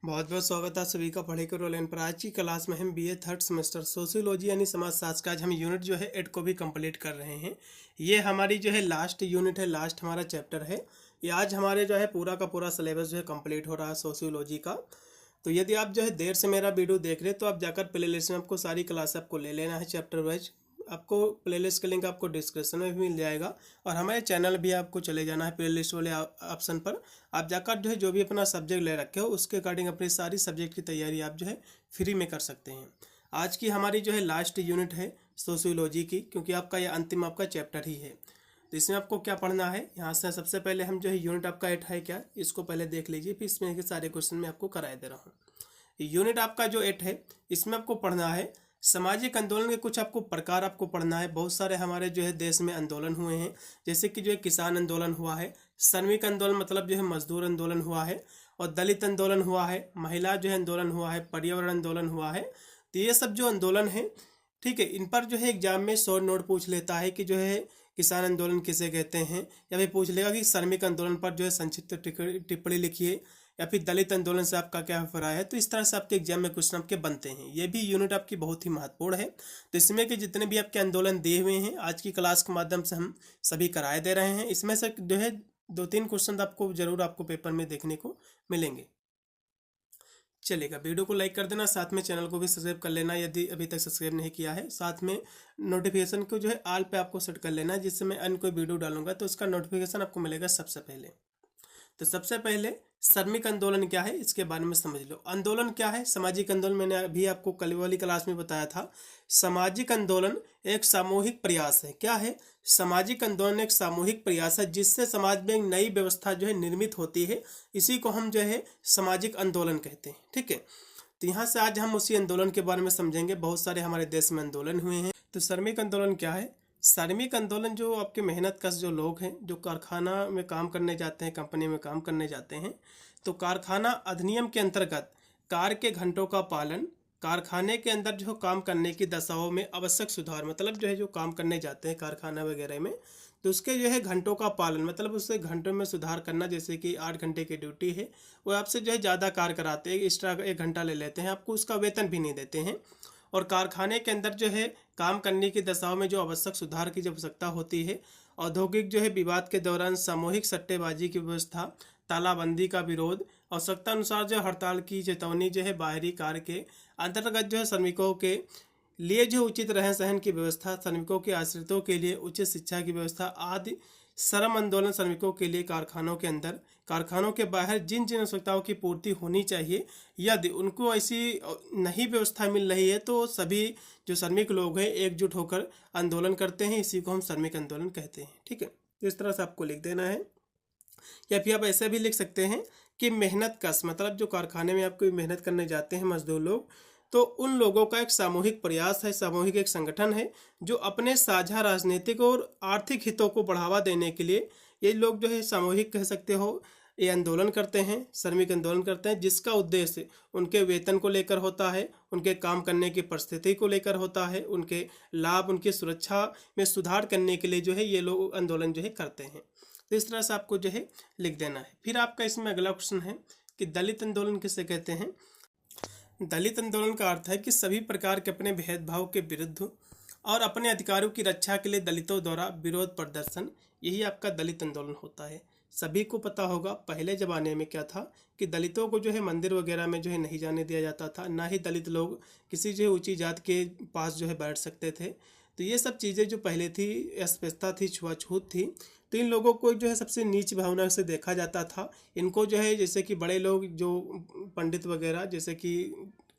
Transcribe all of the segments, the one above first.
बहुत बहुत स्वागत है सभी का पढ़े के रोल एंड पर। आज की क्लास में हम बीए थर्ड सेमेस्टर सोशियोलॉजी यानी समाजशास्त्र का आज हम यूनिट जो है 8 को भी कंप्लीट कर रहे हैं। ये हमारी जो है लास्ट यूनिट है, लास्ट हमारा चैप्टर है। ये आज हमारे जो है पूरा का पूरा सिलेबस जो है कंप्लीट हो रहा है सोशियोलॉजी का। तो यदि आप जो है देर से मेरा वीडियो देख रहे हैं तो आप जाकर प्ले लिस्ट में आपको सारी क्लास आपको ले लेना है चैप्टर वाइज। आपको प्लेलिस्ट का लिंक आपको डिस्क्रिप्शन में भी मिल जाएगा और हमारे चैनल भी आपको चले जाना है प्लेलिस्ट वाले ऑप्शन पर। आप जाकर जो है जो भी अपना सब्जेक्ट ले रखे हो उसके अकॉर्डिंग अपनी सारी सब्जेक्ट की तैयारी आप जो है फ्री में कर सकते हैं। आज की हमारी जो है लास्ट यूनिट है सोशियोलॉजी की, क्योंकि आपका यह अंतिम आपका चैप्टर ही है। तो इसमें आपको क्या पढ़ना है, यहाँ से सबसे पहले हम जो है यूनिट आपका 8 है क्या, इसको पहले देख लीजिए, फिर इसमें के सारे क्वेश्चन मैं आपको कराए दे रहा हूँ। यूनिट आपका जो 8 है इसमें आपको पढ़ना है सामाजिक आंदोलन के कुछ आपको प्रकार आपको पढ़ना है। बहुत सारे हमारे जो है देश में आंदोलन हुए हैं, जैसे कि जो है किसान आंदोलन हुआ है, श्रमिक आंदोलन मतलब जो है मजदूर आंदोलन हुआ है, और दलित आंदोलन हुआ है, महिला जो है आंदोलन हुआ है, पर्यावरण आंदोलन हुआ है। तो ये सब जो आंदोलन है, ठीक है, इन पर जो है एग्जाम में शॉर्ट नोट पूछ लेता है कि जो है किसान आंदोलन किसे कहते हैं, या फिर पूछ लेगा कि श्रमिक आंदोलन पर जो है संक्षिप्त टिप्पणी लिखिए, या फिर दलित आंदोलन से आपका क्या अभिप्राय है। तो इस तरह से आपके एग्जाम में क्वेश्चन आपके बनते हैं। ये भी यूनिट आपकी बहुत ही महत्वपूर्ण है। तो इसमें के जितने भी आपके आंदोलन दिए हुए हैं आज की क्लास के माध्यम से हम सभी कराए दे रहे हैं। इसमें से जो है 2-3 क्वेश्चन आपको जरूर आपको पेपर में देखने को मिलेंगे। चलेगा, वीडियो को लाइक कर देना, साथ में चैनल को भी सब्सक्राइब कर लेना यदि अभी तक सब्सक्राइब नहीं किया है। साथ में नोटिफिकेशन को जो है ऑल पे आपको सेट कर लेना है, जिससे मैं अन्य कोई वीडियो डालूंगा तो उसका नोटिफिकेशन आपको मिलेगा सबसे पहले। तो सबसे पहले श्रमिक आंदोलन क्या है इसके बारे में समझ लो। आंदोलन क्या है, सामाजिक आंदोलन मैंने अभी आपको कल वाली क्लास में बताया था। सामाजिक आंदोलन एक सामूहिक प्रयास है। क्या है, सामाजिक आंदोलन एक सामूहिक प्रयास है जिससे समाज में एक नई व्यवस्था जो है निर्मित होती है। इसी को हम जो है सामाजिक आंदोलन कहते हैं। ठीक है, तो यहाँ से आज हम उसी आंदोलन के बारे में समझेंगे। बहुत सारे हमारे देश में आंदोलन हुए हैं। तो श्रमिक आंदोलन क्या है, श्रमिक आंदोलन जो आपके मेहनत कश जो लोग हैं, जो कारखाना में काम करने जाते हैं, कंपनी में काम करने जाते हैं, तो कारखाना अधिनियम के अंतर्गत कार्य के घंटों का पालन, कारखाने के अंदर जो काम करने की दशाओं में आवश्यक सुधार, मतलब जो है जो काम करने जाते हैं कारखाना वगैरह में, तो उसके जो है घंटों का पालन, मतलब उससे घंटों में सुधार करना। जैसे कि 8 घंटे की ड्यूटी है, वो आपसे जो है ज़्यादा कार्य कराते हैं, एक्स्ट्रा 1 घंटा ले लेते हैं, आपको उसका वेतन भी नहीं देते हैं। और कारखाने के अंदर जो है काम करने की दशाओं में जो आवश्यक सुधार की जो आवश्यकता होती है, औद्योगिक जो है विवाद के दौरान सामूहिक सट्टेबाजी की व्यवस्था, तालाबंदी का विरोध, आवश्यकता अनुसार जो हड़ताल की चेतावनी, जो है बाहरी कार्य के अंतर्गत जो है श्रमिकों के लिए जो उचित रहन सहन की व्यवस्था, श्रमिकों के आश्रितों के लिए उचित शिक्षा की व्यवस्था आदि। श्रम आंदोलन श्रमिकों के लिए कारखानों के अंदर, कारखानों के बाहर जिन जिन आवश्यकताओं की पूर्ति होनी चाहिए, यदि उनको ऐसी नहीं व्यवस्था मिल रही है तो सभी जो श्रमिक लोग हैं एकजुट होकर आंदोलन करते हैं। इसी को हम श्रमिक आंदोलन कहते हैं। ठीक है, तो इस तरह से आपको लिख देना है, या फिर आप ऐसे भी लिख सकते हैं कि मेहनत कश, मतलब जो कारखाने में आपको मेहनत करने जाते हैं मजदूर लोग, तो उन लोगों का एक सामूहिक प्रयास है, सामूहिक एक संगठन है जो अपने साझा राजनीतिक और आर्थिक हितों को बढ़ावा देने के लिए ये लोग जो है सामूहिक कह सकते हो, ये आंदोलन करते हैं, श्रमिक आंदोलन करते हैं, जिसका उद्देश्य उनके वेतन को लेकर होता है, उनके काम करने की परिस्थिति को लेकर होता है, उनके लाभ, उनकी सुरक्षा में सुधार करने के लिए जो है ये लोग आंदोलन जो है करते हैं। तो इस तरह से आपको जो है लिख देना है। फिर आपका इसमें अगला क्वेश्चन है कि दलित आंदोलन किसे कहते हैं। दलित आंदोलन का अर्थ है कि सभी प्रकार के अपने भेदभाव के विरुद्ध और अपने अधिकारों की रक्षा के लिए दलितों द्वारा विरोध प्रदर्शन, यही आपका दलित आंदोलन होता है। सभी को पता होगा पहले ज़माने में क्या था कि दलितों को जो है मंदिर वगैरह में जो है नहीं जाने दिया जाता था, ना ही दलित लोग किसी जो है ऊंची जात के पास जो है बैठ सकते थे। तो ये सब चीज़ें जो पहले थी, अस्पृश्यता थी, छुआछूत थी, तो इन लोगों को जो है सबसे नीच भावना से देखा जाता था। इनको जो है जैसे कि बड़े लोग जो पंडित वगैरह, जैसे कि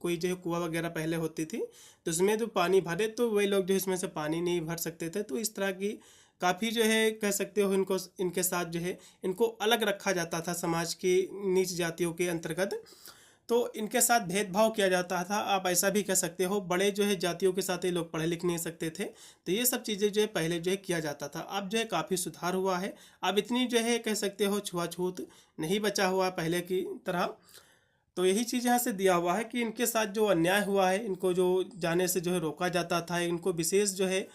कोई जो है कुआं वगैरह पहले होती थी, तो उसमें जो पानी भरे तो वही लोग जो इसमें से पानी नहीं भर सकते थे। तो इस तरह की काफ़ी जो है कह सकते हो इनको, इनके साथ जो है इनको अलग रखा जाता था समाज की नीच जातियों के अंतर्गत। तो इनके साथ भेदभाव किया जाता था, आप ऐसा भी कह सकते हो। बड़े जो है जातियों के साथ ये लोग पढ़े लिख नहीं सकते थे। तो ये सब चीज़ें जो है पहले जो है किया जाता था। अब जो है काफ़ी सुधार हुआ है, अब इतनी जो है कह सकते हो छुआछूत नहीं बचा हुआ पहले की तरह। तो यही चीज़ यहाँ से दिया हुआ है कि इनके साथ जो अन्याय हुआ है, इनको जो जाने से जो है रोका जाता था, इनको विशेष जो है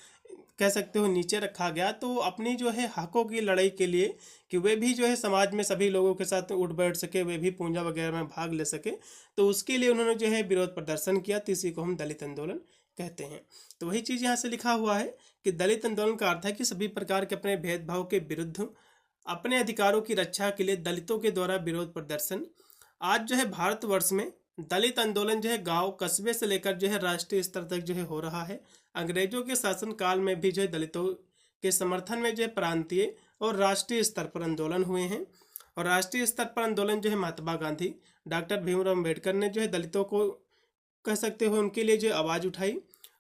कह सकते हो नीचे रखा गया, तो अपनी जो है हकों की लड़ाई के लिए कि वे भी जो है समाज में सभी लोगों के साथ उठ बैठ सके, वे भी पूंजा वगैरह में भाग ले सके, तो उसके लिए उन्होंने जो है विरोध प्रदर्शन किया। तो इसी को हम दलित आंदोलन कहते हैं। तो वही चीज़ यहाँ से लिखा हुआ है कि दलित आंदोलन का अर्थ है कि सभी प्रकार के अपने भेदभाव के विरुद्ध अपने अधिकारों की रक्षा के लिए दलितों के द्वारा विरोध प्रदर्शन। आज जो है भारतवर्ष में दलित आंदोलन जो है गांव कस्बे से लेकर जो है राष्ट्रीय स्तर तक जो है हो रहा है। अंग्रेजों के शासन काल में भी जो है दलितों के समर्थन में जो है प्रांतीय और राष्ट्रीय स्तर पर आंदोलन हुए हैं। और राष्ट्रीय स्तर पर आंदोलन जो है महात्मा गांधी, डॉक्टर भीमराव अम्बेडकर ने जो है दलितों को कह सकते हो उनके लिए जो आवाज़ उठाई।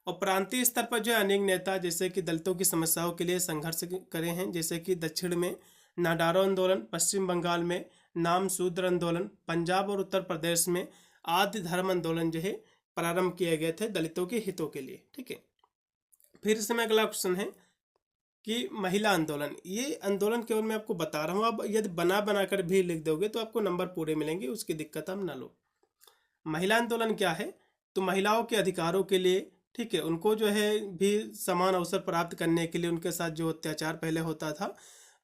और प्रांतीय स्तर पर जो है अनेक नेता जैसे कि दलितों की समस्याओं के लिए संघर्ष करे हैं, जैसे कि दक्षिण में नाडारो आंदोलन, पश्चिम बंगाल में नाम शूद्र आंदोलन, पंजाब और उत्तर प्रदेश में आदि धर्म आंदोलन जो है प्रारंभ किए गए थे दलितों के हितों के लिए। ठीक है, फिर इसमें अगला क्वेश्चन है कि महिला आंदोलन। ये आंदोलन केवल मैं आपको बता रहा हूँ, अब यदि बना कर भी लिख दोगे तो आपको नंबर पूरे मिलेंगे, उसकी दिक्कत आप ना लो। महिला आंदोलन क्या है? तो महिलाओं के अधिकारों के लिए, ठीक है, उनको जो है भी समान अवसर प्राप्त करने के लिए, उनके साथ जो अत्याचार पहले होता था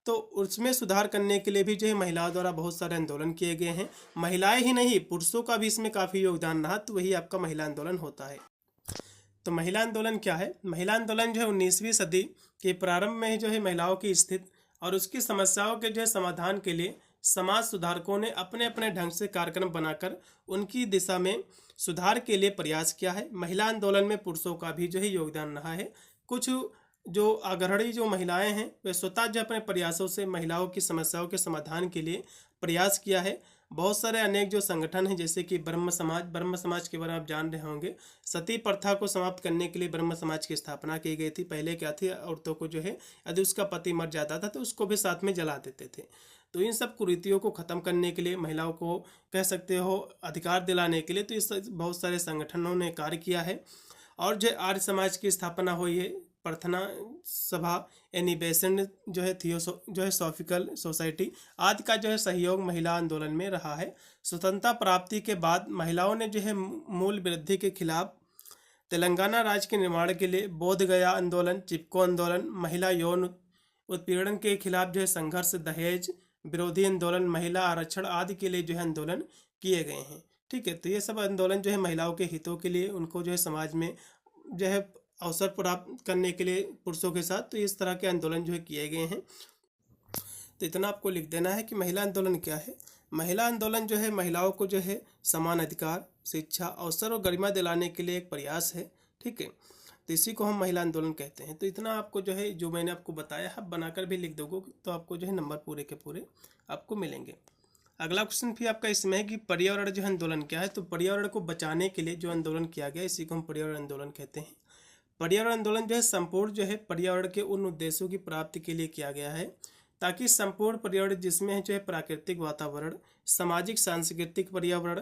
तो उसमें सुधार करने के लिए भी जो है महिलाओं द्वारा बहुत सारे आंदोलन किए गए हैं। महिलाएं ही नहीं, पुरुषों का भी इसमें काफ़ी योगदान रहा, तो वही आपका महिला आंदोलन होता है। तो महिला आंदोलन क्या है? महिला आंदोलन जो है 19वीं सदी के प्रारंभ में ही जो है महिलाओं की स्थिति और उसकी समस्याओं के जो है समाधान के लिए समाज सुधारकों ने अपने अपने ढंग से कार्यक्रम बनाकर उनकी दिशा में सुधार के लिए प्रयास किया है। महिला आंदोलन में पुरुषों का भी जो है योगदान रहा है। कुछ जो अग्रणी जो महिलाएं हैं वे स्वतः जो अपने प्रयासों से महिलाओं की समस्याओं के समाधान के लिए प्रयास किया है। बहुत सारे अनेक जो संगठन हैं जैसे कि ब्रह्म समाज के बारे में आप जान रहे होंगे। सती प्रथा को समाप्त करने के लिए ब्रह्म समाज की स्थापना की गई थी। पहले क्या थी, औरतों को जो है यदि उसका पति मर जाता था तो उसको भी साथ में जला देते थे। तो इन सब कुरीतियों को ख़त्म करने के लिए, महिलाओं को कह सकते हो अधिकार दिलाने के लिए, तो इस बहुत सारे संगठनों ने कार्य किया है। और जो आर्य समाज की स्थापना हुई है, प्रार्थना सभा यानी बेसेंट जो है थियोसॉफिकल सोसाइटी आदि का जो है सहयोग महिला आंदोलन में रहा है। स्वतंत्रता प्राप्ति के बाद महिलाओं ने जो है मूल वृद्धि के खिलाफ तेलंगाना राज्य के निर्माण के लिए बोध गया आंदोलन, चिपको आंदोलन, महिला यौन उत्पीड़न के खिलाफ जो है संघर्ष, दहेज विरोधी आंदोलन, महिला आरक्षण आदि के लिए जो है आंदोलन किए गए हैं। ठीक है, तो ये सब आंदोलन जो है महिलाओं के हितों के लिए, उनको जो है समाज में जो है अवसर प्राप्त करने के लिए पुरुषों के साथ, तो इस तरह के आंदोलन जो है किए गए हैं। तो इतना आपको लिख देना है कि महिला आंदोलन क्या है। महिला आंदोलन जो है महिलाओं को जो है समान अधिकार, शिक्षा, अवसर और गरिमा दिलाने के लिए एक प्रयास है। ठीक है, तो इसी को हम महिला आंदोलन कहते हैं। तो इतना आपको जो है जो मैंने आपको बताया आप बनाकर भी लिख दोगे तो आपको जो है नंबर पूरे के पूरे आपको मिलेंगे। अगला क्वेश्चन भी आपका इसमें है कि पर्यावरण जो है आंदोलन क्या है। तो पर्यावरण को बचाने के लिए जो आंदोलन किया गया इसी को हम पर्यावरण आंदोलन कहते हैं। पर्यावरण आंदोलन जो है संपूर्ण जो है पर्यावरण के उन उद्देश्यों की प्राप्ति के लिए किया गया है ताकि संपूर्ण पर्यावरण जिसमें जो है प्राकृतिक वातावरण, सामाजिक सांस्कृतिक पर्यावरण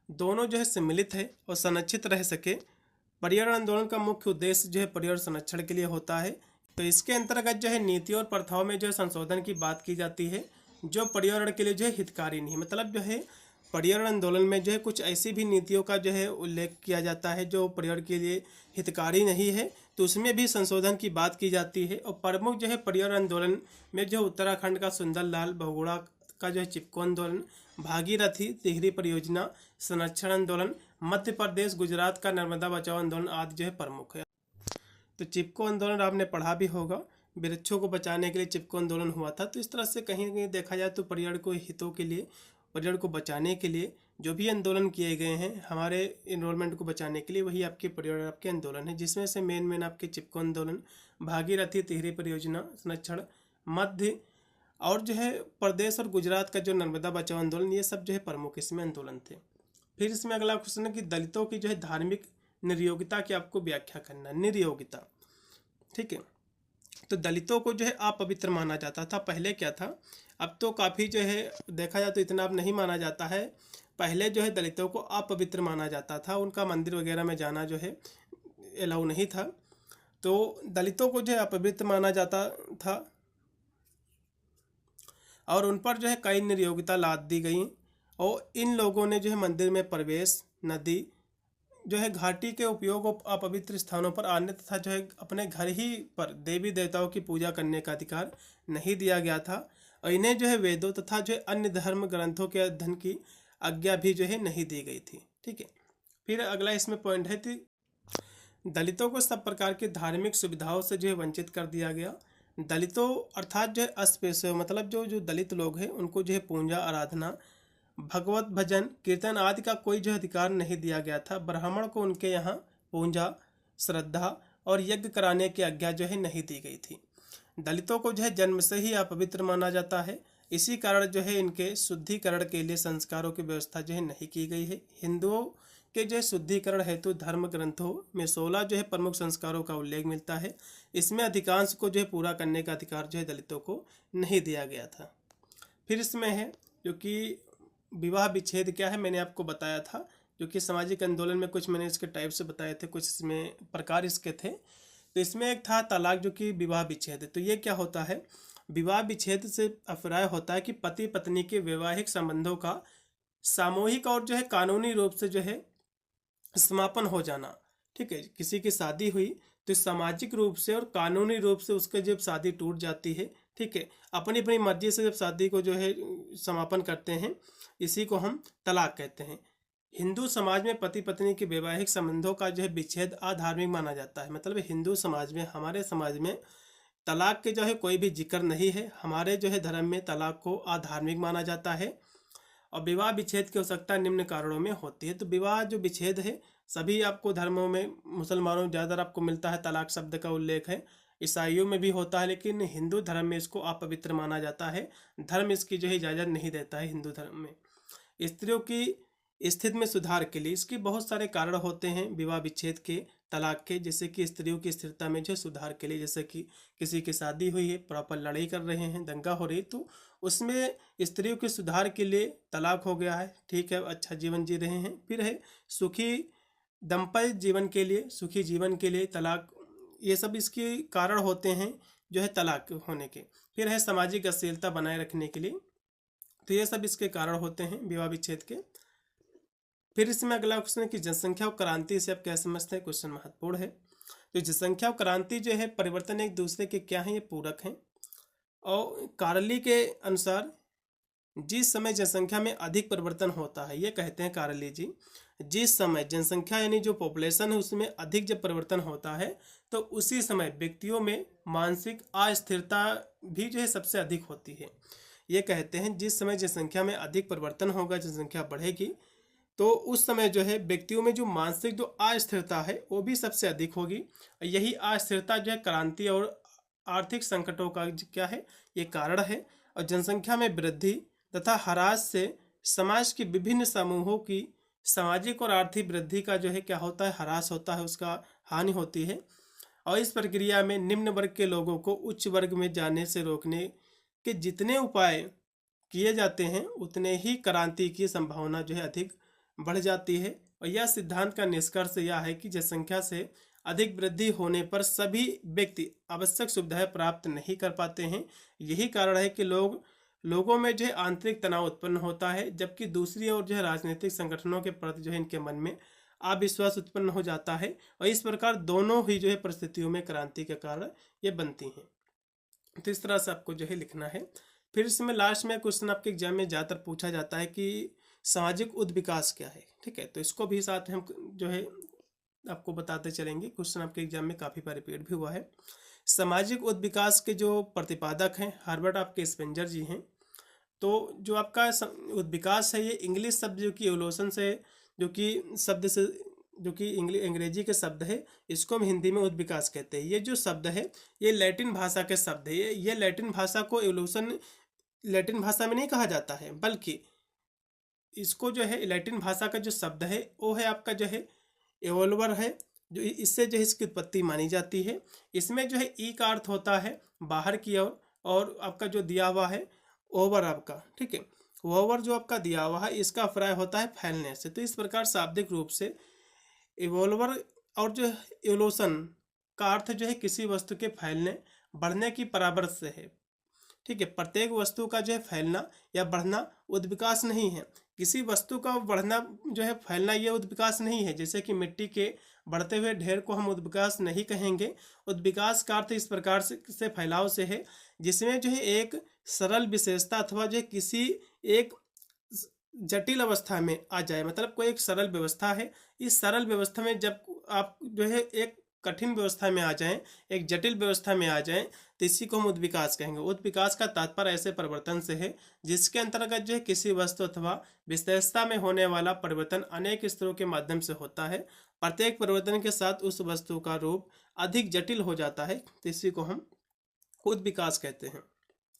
दोनों जो है सम्मिलित है और संरक्षित रह सके। पर्यावरण आंदोलन का मुख्य उद्देश्य जो है पर्यावरण संरक्षण के लिए होता है। तो इसके अंतर्गत जो है नीतियों और प्रथाओं में जो है संशोधन की बात की जाती है जो पर्यावरण के लिए जो है हितकारी नहीं। मतलब जो है पर्यावरण आंदोलन में जो है कुछ ऐसी भी नीतियों का जो है उल्लेख किया जाता है जो पर्यावरण के लिए हितकारी नहीं है, तो उसमें भी संशोधन की बात की जाती है। और प्रमुख जो है पर्यावरण आंदोलन में जो उत्तराखंड का सुंदरलाल बहुगुणा का जो है चिपको आंदोलन, भागीरथी तिहरी परियोजना संरक्षण आंदोलन, मध्य प्रदेश गुजरात का नर्मदा बचाओ आंदोलन आदि जो है प्रमुख है। तो चिपको आंदोलन आपने पढ़ा भी होगा, वृक्षों को बचाने के लिए चिपको आंदोलन हुआ था। तो इस तरह से कहीं कहीं देखा जाए तो पर्यावरण को हितों के लिए, पर्यावरण को बचाने के लिए जो भी आंदोलन किए गए हैं हमारे इन्वायरमेंट को बचाने के लिए, वही आपके पर्यावरण आपके आंदोलन है, जिसमें से मेन आपके चिपको आंदोलन, भागीरथी तिहरी परियोजना संरक्षण, मध्य और जो है प्रदेश और गुजरात का जो नर्मदा बचाओ आंदोलन, ये सब जो है प्रमुख इसमें आंदोलन थे। फिर इसमें अगला क्वेश्चन है कि दलितों की जो है धार्मिक निर्योग्यता की आपको व्याख्या करना। निर्योग्यता, ठीक है, तो दलितों को जो है अपवित्र माना जाता था। पहले क्या था, अब तो काफ़ी जो है देखा जाए तो इतना अब नहीं माना जाता है। पहले जो है दलितों को अपवित्र माना जाता था, उनका मंदिर वगैरह में जाना जो है अलाउ नहीं था। तो दलितों को जो है अपवित्र माना जाता था और उन पर जो है कई निर्योग्यता लाद दी गई। और इन लोगों ने जो है मंदिर में प्रवेश, नदी जो है घाटी के उपयोग और अपवित्र स्थानों पर आने तथा जो है अपने घर ही पर देवी देवताओं की पूजा करने का अधिकार नहीं दिया गया था और इन्हें जो है वेदों तथा जो है अन्य धर्म ग्रंथों के अध्ययन की आज्ञा भी जो है नहीं दी गई थी। ठीक है, फिर अगला इसमें पॉइंट है कि दलितों को सब प्रकार की धार्मिक सुविधाओं से जो है वंचित कर दिया गया। दलितों अर्थात जो है अस्पृश्य मतलब जो जो दलित लोग हैं उनको जो है पूजा आराधना भगवत भजन कीर्तन आदि का कोई जो अधिकार नहीं दिया गया था। ब्राह्मण को उनके यहाँ पूजा श्रद्धा और यज्ञ कराने की आज्ञा जो है नहीं दी गई थी। दलितों को जो है जन्म से ही अपवित्र माना जाता है। इसी कारण जो है इनके शुद्धिकरण के लिए संस्कारों की व्यवस्था जो है नहीं की गई है। हिंदुओं के जो है शुद्धिकरण हेतु धर्म ग्रंथों में 16 जो है प्रमुख संस्कारों का उल्लेख मिलता है। इसमें अधिकांश को जो है पूरा करने का अधिकार जो है दलितों को नहीं दिया गया था। फिर इसमें है जो कि विवाह विच्छेद क्या है, मैंने आपको बताया था, जो कि सामाजिक आंदोलन में कुछ मैंने इसके टाइप से बताए थे, कुछ इसमें प्रकार इसके थे। तो इसमें एक था तलाक जो कि विवाह विच्छेद। तो ये क्या होता है, विवाह विच्छेद से अभिप्राय होता है कि पति पत्नी के वैवाहिक संबंधों का सामूहिक और जो है कानूनी रूप से जो है समापन हो जाना। ठीक है, किसी की शादी हुई तो सामाजिक रूप से और कानूनी रूप से उसके जब शादी टूट जाती है, ठीक है, अपनी अपनी मर्जी से जब शादी को जो है समापन करते हैं, इसी को हम तलाक कहते हैं। हिंदू समाज में पति पत्नी के वैवाहिक संबंधों का जो है विच्छेद अधार्मिक माना जाता है। मतलब हिंदू समाज में, हमारे समाज में तलाक के जो है कोई भी जिक्र नहीं है। हमारे जो है धर्म में तलाक को अधार्मिक माना जाता है और विवाह विच्छेद की आवश्यकता निम्न कारणों में होती है। तो विवाह जो विच्छेद है सभी आपको धर्मों में, मुसलमानों में ज़्यादा आपको मिलता है, तलाक शब्द का उल्लेख है, ईसाइयों में भी होता है, लेकिन हिंदू धर्म में इसको अपवित्र माना जाता है। धर्म इसकी जो है इजाज़त नहीं देता है हिंदू धर्म में। स्त्रियों की स्थिति में सुधार के लिए इसके बहुत सारे कारण होते हैं विवाह विच्छेद के, तलाक के, जैसे कि स्त्रियों की स्थिरता में जो सुधार के लिए, जैसे कि किसी की शादी हुई है, प्रॉपर लड़ाई कर रहे हैं, दंगा हो रही, तो उसमें स्त्रियों के सुधार के लिए तलाक हो गया है। ठीक है, अच्छा जीवन जी रहे हैं। फिर है सुखी दाम्पत्य जीवन के लिए, सुखी जीवन के लिए तलाक, ये सब इसके कारण होते हैं जो है तलाक होने के। फिर है सामाजिक अश्लीलता बनाए रखने के लिए, तो ये सब इसके कारण होते हैं विवाह विच्छेद के। फिर इसमें अगला क्वेश्चन है कि जनसंख्या और क्रांति से आप क्या समझते हैं। क्वेश्चन महत्वपूर्ण है। तो जनसंख्या और क्रांति जो है परिवर्तन एक दूसरे के क्या हैं, ये पूरक हैं। और कार्ली के अनुसार जिस समय जनसंख्या में अधिक परिवर्तन होता है, ये कहते हैं कार्ली जी, जिस समय जनसंख्या यानी जो पॉपुलेशन है उसमें अधिक जब परिवर्तन होता है तो उसी समय व्यक्तियों में मानसिक अस्थिरता भी जो है सबसे अधिक होती है। ये कहते हैं जिस समय जनसंख्या में अधिक परिवर्तन होगा, जनसंख्या बढ़ेगी, तो उस समय जो है व्यक्तियों में जो मानसिक जो अस्थिरता है वो भी सबसे अधिक होगी। यही अस्थिरता जो है क्रांति और आर्थिक संकटों का क्या है, ये कारण है। और जनसंख्या में वृद्धि तथा ह्रास से समाज के विभिन्न समूहों की सामाजिक और आर्थिक वृद्धि का जो है क्या होता है, ह्रास होता है, उसका हानि होती है। और इस प्रक्रिया में निम्न वर्ग के लोगों को उच्च वर्ग में जाने से रोकने के जितने उपाय किए जाते हैं उतने ही क्रांति की संभावना जो है अधिक बढ़ जाती है। और यह सिद्धांत का निष्कर्ष यह है कि जनसंख्या से अधिक वृद्धि होने पर सभी व्यक्ति आवश्यक सुविधाएं प्राप्त नहीं कर पाते हैं। यही कारण है कि लोगों में जो है आंतरिक तनाव उत्पन्न होता है, जबकि दूसरी ओर जो है राजनीतिक संगठनों के प्रति जो है इनके मन में अविश्वास उत्पन्न हो जाता है। और इस प्रकार दोनों ही जो है परिस्थितियों में क्रांति के कारण ये बनती हैं। तो इस तरह से आपको जो है लिखना है। फिर इसमें लास्ट में क्वेश्चन आपके एग्जाम में ज़्यादातर पूछा जाता है कि सामाजिक उद्विकास क्या है। ठीक है, तो इसको भी साथ में हम जो है आपको बताते चलेंगे। क्वेश्चन आपके एग्जाम में काफ़ी बार रिपीट भी हुआ है। सामाजिक उद्विकास के जो प्रतिपादक हैं हार्वर्ड आपके स्पेंजर जी हैं। तो जो आपका उद्विकास है ये इंग्लिश शब्द जो कि एवोल्यूशन से जो कि शब्द से जो कि अंग्रेजी के शब्द है, इसको हम हिंदी में उद्विकास कहते हैं। ये जो शब्द है ये लैटिन भाषा के शब्द है। ये लैटिन भाषा को एवोल्यूशन लैटिन भाषा में नहीं कहा जाता है, बल्कि इसको जो है लैटिन भाषा का जो शब्द है वो है आपका जो है एवोल्वर है, जो इससे जो है इसकी उत्पत्ति मानी जाती है। इसमें जो है ई का अर्थ होता है बाहर की ओर, और आपका जो दिया हुआ है ओवर आपका, ठीक है, ओवर जो आपका दिया हुआ है इसका अभिप्राय होता है फैलने से। तो इस प्रकार शाब्दिक रूप से इवोल्वर और जो एवोल्यूशन का अर्थ जो है किसी वस्तु के फैलने बढ़ने की परावर्त से है। ठीक है। प्रत्येक वस्तु का जो है फैलना या बढ़ना उद्विकास नहीं है। किसी वस्तु का बढ़ना जो है फैलना ये उद्विकास नहीं है। जैसे कि मिट्टी के बढ़ते हुए ढेर को हम उद्विकास नहीं कहेंगे। उद्विकास का अर्थ इस प्रकार से फैलाव से है जिसमें जो है एक सरल विशेषता अथवा जो है किसी एक जटिल अवस्था में आ जाए। मतलब कोई एक सरल व्यवस्था है, इस सरल व्यवस्था में जब आप जो है एक कठिन व्यवस्था में आ जाएं, एक जटिल व्यवस्था में आ जाएं, तो इसी को हम उद्विकास कहेंगे। उद्विकास का तात्पर्य ऐसे परिवर्तन से है जिसके अंतर्गत जो है किसी वस्तु अथवा विशेषता में होने वाला परिवर्तन अनेक स्तरों के माध्यम से होता है। प्रत्येक परिवर्तन के साथ उस वस्तु का रूप अधिक जटिल हो जाता है, तो इसी को हम उद्विकास कहते हैं।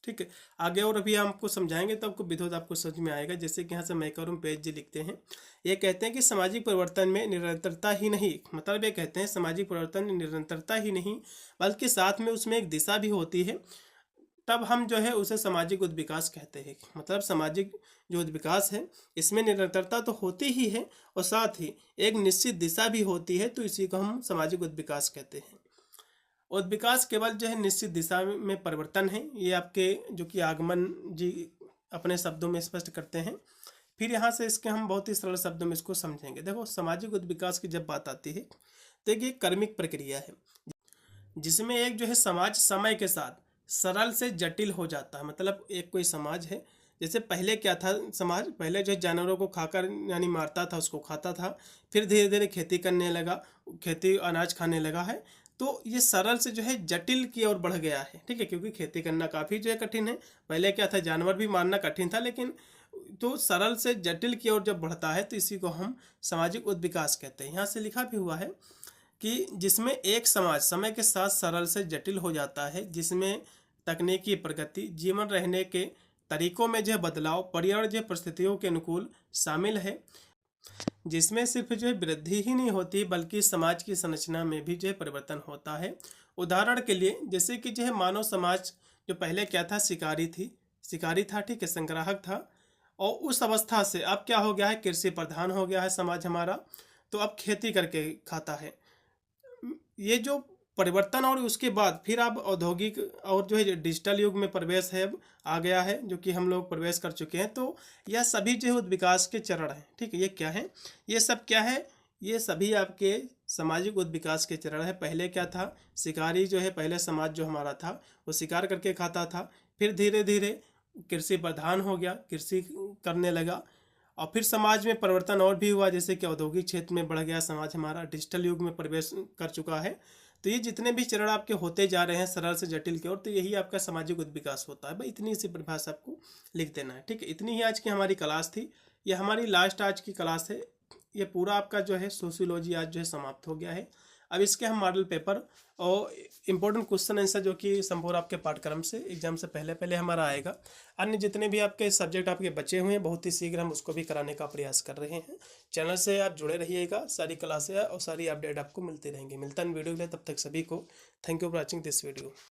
ठीक है, आगे और अभी आपको समझाएंगे तो आपको विधोत आपको समझ में आएगा। जैसे कि यहाँ से मैकरूम पेज जी लिखते हैं, ये कहते हैं कि सामाजिक परिवर्तन में निरंतरता ही नहीं, मतलब ये कहते हैं सामाजिक परिवर्तन में निरंतरता ही नहीं बल्कि साथ में उसमें एक दिशा भी होती है, तब हम जो है उसे सामाजिक उद्विकास कहते हैं। मतलब सामाजिक जो उद्विकास है इसमें निरंतरता तो होती ही है और साथ ही एक निश्चित दिशा भी होती है, तो इसी को हम सामाजिक उद्विकास कहते हैं। उद्विकास केवल जो है निश्चित दिशा में परिवर्तन है, ये आपके जो कि आगमन जी अपने शब्दों में स्पष्ट करते हैं। फिर यहाँ से इसके हम बहुत ही सरल शब्दों में इसको समझेंगे। देखो, सामाजिक उद्विकास की जब बात आती है तो एक कर्मिक प्रक्रिया है जिसमें एक जो है समाज समय के साथ सरल से जटिल हो जाता है। मतलब एक कोई समाज है, जैसे पहले क्या था समाज, पहले जो जानवरों को खाकर यानी मारता था, उसको खाता था, फिर धीरे धीरे खेती करने लगा, खेती अनाज खाने लगा है, तो ये सरल से जो है जटिल की ओर बढ़ गया है। ठीक है, क्योंकि खेती करना काफ़ी जो है कठिन है। पहले क्या था, जानवर भी मारना कठिन था, लेकिन तो सरल से जटिल की ओर जब बढ़ता है तो इसी को हम सामाजिक उद्विकास कहते हैं। यहाँ से लिखा भी हुआ है कि जिसमें एक समाज समय के साथ सरल से जटिल हो जाता है, जिसमें तकनीकी प्रगति, जीवन रहने के तरीकों में जो बदलाव, पर्यावरण जो परिस्थितियों के अनुकूल शामिल है, जिसमें सिर्फ जो है वृद्धि ही नहीं होती बल्कि समाज की संरचना में भी जो है परिवर्तन होता है। उदाहरण के लिए जैसे कि जो है मानव समाज जो पहले क्या था, शिकारी था, ठीक है, संग्राहक था, और उस अवस्था से अब क्या हो गया है, कृषि प्रधान हो गया है समाज हमारा, तो अब खेती करके खाता है। ये जो परिवर्तन और उसके बाद फिर अब औद्योगिक और जो है डिजिटल युग में प्रवेश है, अब आ गया है, जो कि हम लोग प्रवेश कर चुके हैं। तो यह सभी जो है विकास के चरण हैं। ठीक है, ये क्या है, ये सब क्या है, ये सभी आपके सामाजिक उद्विकास के चरण है। पहले क्या था, शिकारी जो है, पहले समाज जो हमारा था वो शिकार करके खाता था, फिर धीरे धीरे कृषि प्रधान हो गया, कृषि करने लगा, और फिर समाज में परिवर्तन और भी हुआ, जैसे कि औद्योगिक क्षेत्र में बढ़ गया समाज हमारा, डिजिटल युग में प्रवेश कर चुका है। तो ये जितने भी चरण आपके होते जा रहे हैं सरल से जटिल की ओर, तो यही आपका सामाजिक उद्विकास होता है। भाई इतनी सी परिभाषा आपको लिख देना है। ठीक है, इतनी ही आज की हमारी क्लास थी, ये हमारी लास्ट आज की क्लास है। ये पूरा आपका जो है सोशियोलॉजी आज जो है समाप्त हो गया है। अब इसके हम मॉडल पेपर और इम्पोर्टेंट क्वेश्चन आंसर जो कि संपूर्ण आपके पाठ्यक्रम से एग्जाम से पहले पहले हमारा आएगा। अन्य जितने भी आपके सब्जेक्ट आपके बचे हुए हैं बहुत ही शीघ्र हम उसको भी कराने का प्रयास कर रहे हैं। चैनल से आप जुड़े रहिएगा, सारी क्लासें और सारी अपडेट आपको मिलती रहेंगी। मिलता है वीडियो के लिए, तब तक सभी को thank you for watching this video.